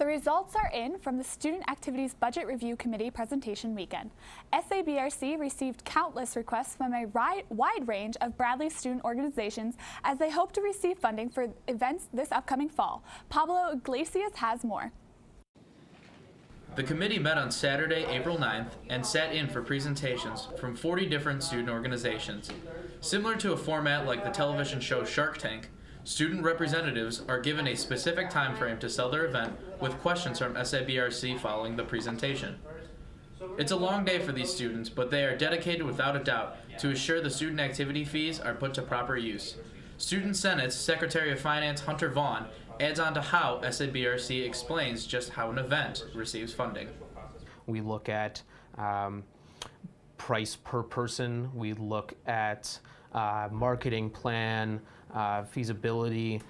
The results are in from the Student Activities Budget Review Committee presentation weekend. SABRC received countless requests from a wide range of Bradley student organizations as they hope to receive funding for events this upcoming fall. Pablo Iglesias has more. The committee met on Saturday, April 9th, and sat in for presentations from 40 different student organizations. Similar to a format like the television show Shark Tank, student representatives are given a specific time frame to sell their event with questions from SABRC following the presentation. It's a long day for these students, but they are dedicated without a doubt to ensure the student activity fees are put to proper use. Student Senate's Secretary of Finance Hunter Vaughn adds on to how SABRC explains just how an event receives funding. We look at price per person, we look at marketing plan, feasibility,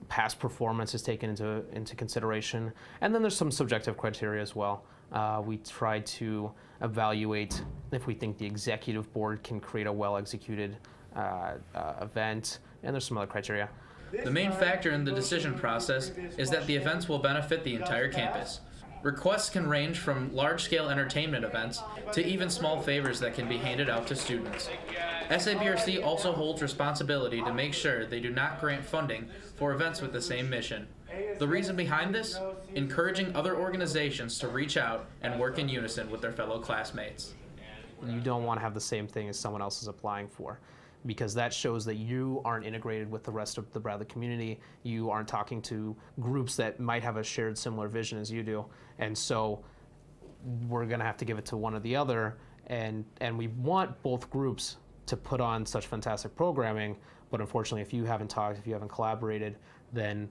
past performance is taken into consideration, and then there's some subjective criteria as well. We try to evaluate if we think the executive board can create a well-executed event, and there's some other criteria. The main factor in the decision process is that the events will benefit the entire campus. Requests can range from large-scale entertainment events to even small favors that can be handed out to students. SABRC also holds responsibility to make sure they do not grant funding for events with the same mission. The reason behind this? Encouraging other organizations to reach out and work in unison with their fellow classmates. You don't want to have the same thing as someone else is applying for, because that shows that you aren't integrated with the rest of the Bradley community. You aren't talking to groups that might have a shared similar vision as you do. And so we're going to have to give it to one or the other. And we want both groups to put on such fantastic programming. But unfortunately, if you haven't talked, if you haven't collaborated, then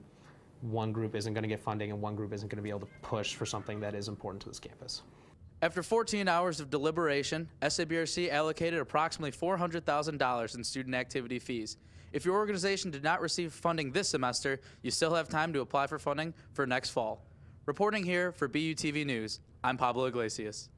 one group isn't going to get funding and one group isn't going to be able to push for something that is important to this campus. After 14 hours of deliberation, SABRC allocated approximately $400,000 in student activity fees. If your organization did not receive funding this semester, you still have time to apply for funding for next fall. Reporting here for BUTV News, I'm Pablo Iglesias.